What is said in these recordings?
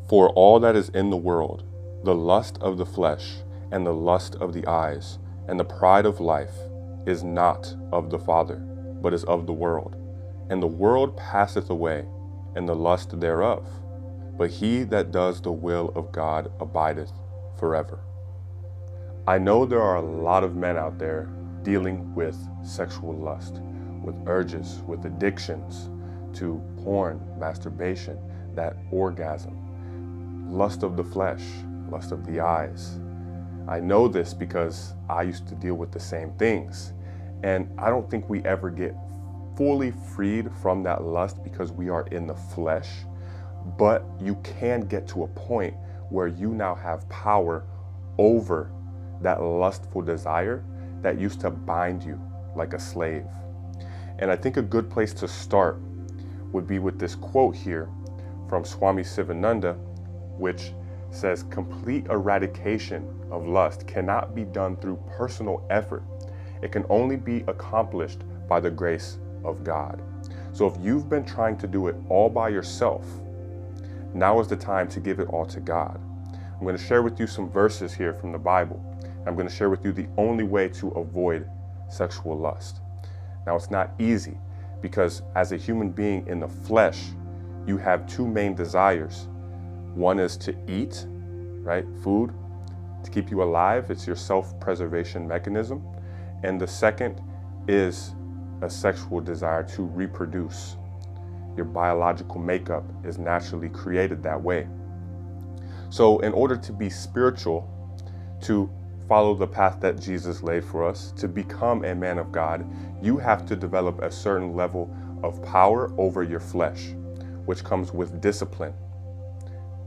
For all that is in the world, the lust of the flesh, and the lust of the eyes, and the pride of life, is not of the Father, but is of the world. And the world passeth away, and the lust thereof. But he that does the will of God abideth forever. I know there are a lot of men out there dealing with sexual lust, with urges, with addictions to porn, masturbation, that orgasm, lust of the flesh, lust of the eyes. I know this because I used to deal with the same things. And I don't think we ever get fully freed from that lust because we are in the flesh. But you can get to a point where you now have power over that lustful desire that used to bind you like a slave. And I think a good place to start would be with this quote here from Swami Sivananda, which says, complete eradication of lust cannot be done through personal effort. It can only be accomplished by the grace of God. So if you've been trying to do it all by yourself, now is the time to give it all to God. I'm going to share with you some verses here from the Bible. I'm going to share with you the only way to avoid sexual lust. Now, it's not easy because as a human being in the flesh, you have two main desires. One is to eat, right? Food, to keep you alive. It's your self-preservation mechanism. And the second is a sexual desire to reproduce. Your biological makeup is naturally created that way. So in order to be spiritual, to follow the path that Jesus laid for us, to become a man of God, you have to develop a certain level of power over your flesh, which comes with discipline.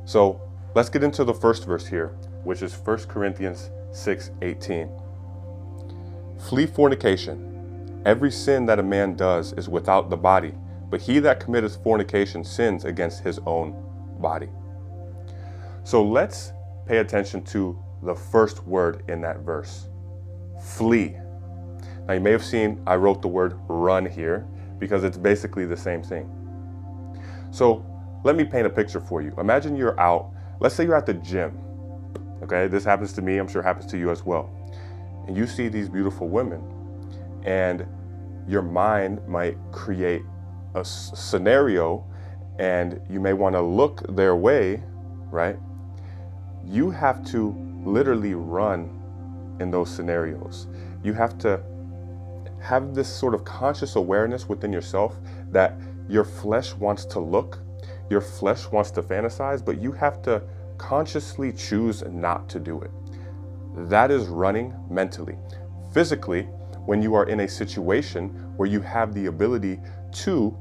So let's get into the first verse here, which is 1 Corinthians 6:18. Flee fornication. Every sin that a man does is without the body, but he that committeth fornication sins against his own body. So let's pay attention to the first word in that verse, flee. Now you may have seen I wrote the word run here because it's basically the same thing. So let me paint a picture for you. Imagine you're out, let's say you're at the gym. Okay, this happens to me, I'm sure it happens to you as well. And you see these beautiful women and your mind might create a scenario and you may want to look their way, right? You have to literally run in those scenarios. You have to have this sort of conscious awareness within yourself that your flesh wants to look, your flesh wants to fantasize, but you have to consciously choose not to do it. That is running mentally. Physically, when you are in a situation where you have the ability to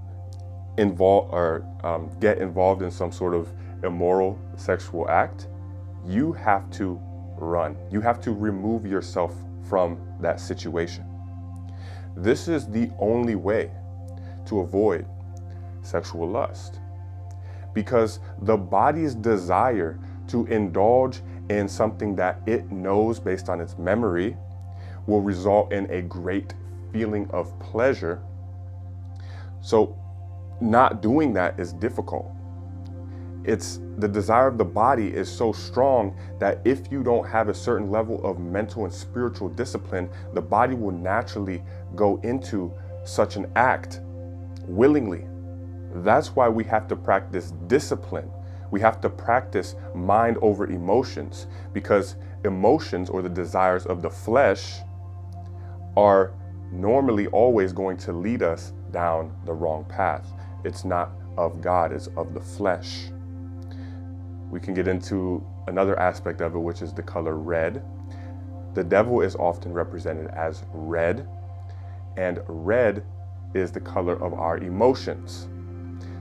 involve or get involved in some sort of immoral sexual act, you have to run. You have to remove yourself from that situation. This is the only way to avoid sexual lust, because the body's desire to indulge in something that it knows based on its memory will result in a great feeling of pleasure. So not doing that is difficult. It's the desire of the body is so strong that if you don't have a certain level of mental and spiritual discipline, the body will naturally go into such an act willingly. That's why we have to practice discipline. We have to practice mind over emotions, because emotions, or the desires of the flesh, are normally always going to lead us down the wrong path. It's not of God, it's of the flesh. We can get into another aspect of it, which is the color red. The devil is often represented as red, and red is the color of our emotions.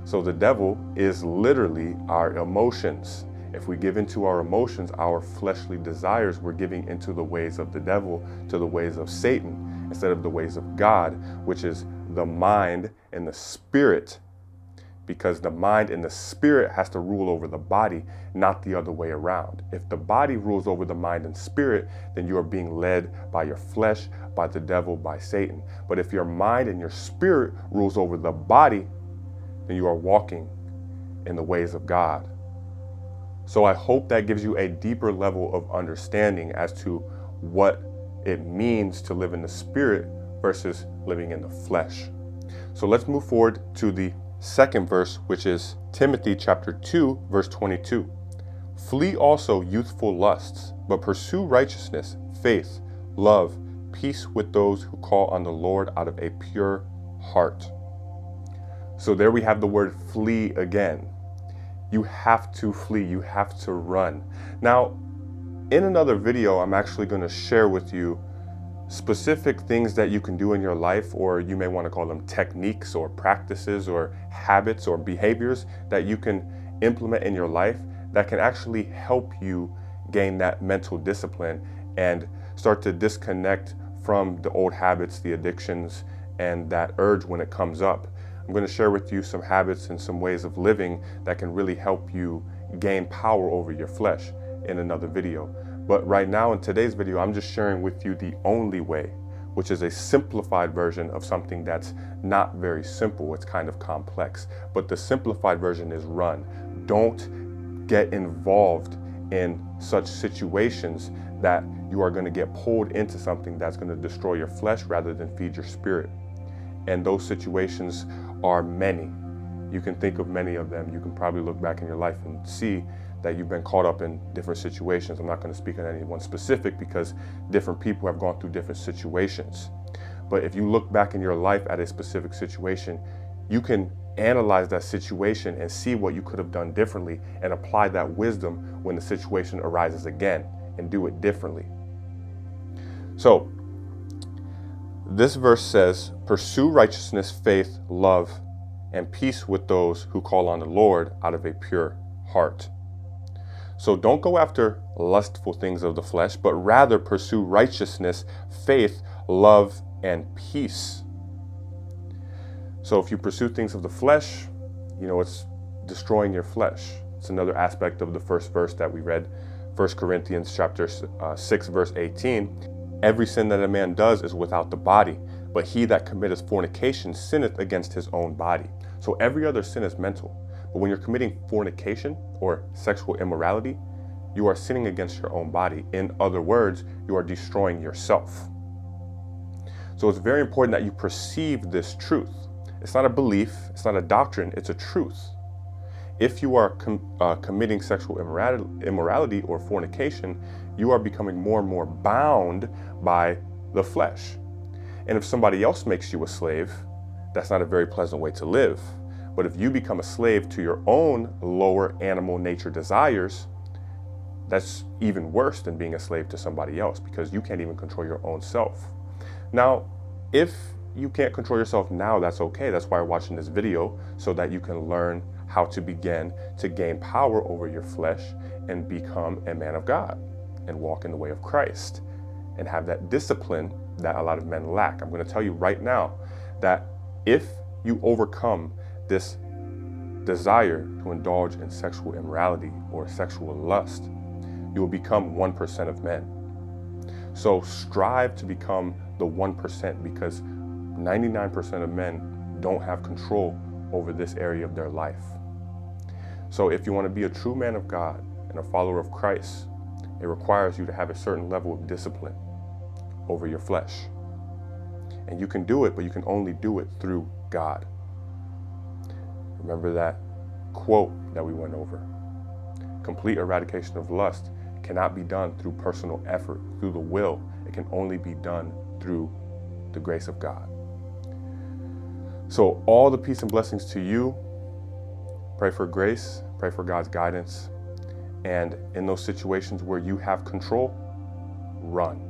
So the devil is literally our emotions. If we give into our emotions, our fleshly desires, we're giving into the ways of the devil, to the ways of Satan, instead of the ways of God, which is the mind and the spirit. Because the mind and the spirit has to rule over the body, not the other way around. If the body rules over the mind and spirit, then you are being led by your flesh, by the devil, by Satan. But if your mind and your spirit rules over the body, then you are walking in the ways of God. So I hope that gives you a deeper level of understanding as to what it means to live in the Spirit versus living in the flesh. So let's move forward to the second verse, which is Timothy chapter 2, verse 22. Flee also youthful lusts, but pursue righteousness, faith, love, peace with those who call on the Lord out of a pure heart. So there we have the word flee again. You have to flee, you have to run. Now, in another video, I'm actually going to share with you specific things that you can do in your life, or you may want to call them techniques or practices or habits or behaviors that you can implement in your life that can actually help you gain that mental discipline and start to disconnect from the old habits, the addictions, and that urge when it comes up. I'm going to share with you some habits and some ways of living that can really help you gain power over your flesh in another video. But right now in today's video, I'm just sharing with you the only way, which is a simplified version of something that's not very simple. It's kind of complex, but the simplified version is run. Don't get involved in such situations that you are going to get pulled into something that's going to destroy your flesh rather than feed your spirit. And those situations are many. You can think of many of them. You can probably look back in your life and see that you've been caught up in different situations. I'm not going to speak on any one specific because different people have gone through different situations. But if you look back in your life at a specific situation, you can analyze that situation and see what you could have done differently and apply that wisdom when the situation arises again and do it differently. So this verse says, pursue righteousness, faith, love, and peace with those who call on the Lord out of a pure heart. So don't go after lustful things of the flesh, but rather pursue righteousness, faith, love, and peace. So if you pursue things of the flesh, it's destroying your flesh. It's another aspect of the first verse that we read, 1 Corinthians chapter 6, verse 18. Every sin that a man does is without the body, but he that committeth fornication sinneth against his own body. So every other sin is mental. But when you're committing fornication or sexual immorality, you are sinning against your own body. In other words, you are destroying yourself. So it's very important that you perceive this truth. It's not a belief, it's not a doctrine, it's a truth. If you are committing sexual immorality or fornication, you are becoming more and more bound by the flesh. And if somebody else makes you a slave, that's not a very pleasant way to live. But if you become a slave to your own lower animal nature desires, that's even worse than being a slave to somebody else, because you can't even control your own self. Now, if you can't control yourself now, that's okay. That's why you're watching this video, so that you can learn how to begin to gain power over your flesh and become a man of God and walk in the way of Christ and have that discipline that a lot of men lack. I'm going to tell you right now that if you overcome this desire to indulge in sexual immorality or sexual lust, you will become 1% of men. So strive to become the 1%, because 99% of men don't have control over this area of their life. So if you want to be a true man of God and a follower of Christ, it requires you to have a certain level of discipline over your flesh. And you can do it, but you can only do it through God. Remember that quote that we went over. Complete eradication of lust cannot be done through personal effort, through the will. It can only be done through the grace of God. So all the peace and blessings to you. Pray for grace, pray for God's guidance. And in those situations where you have control, run.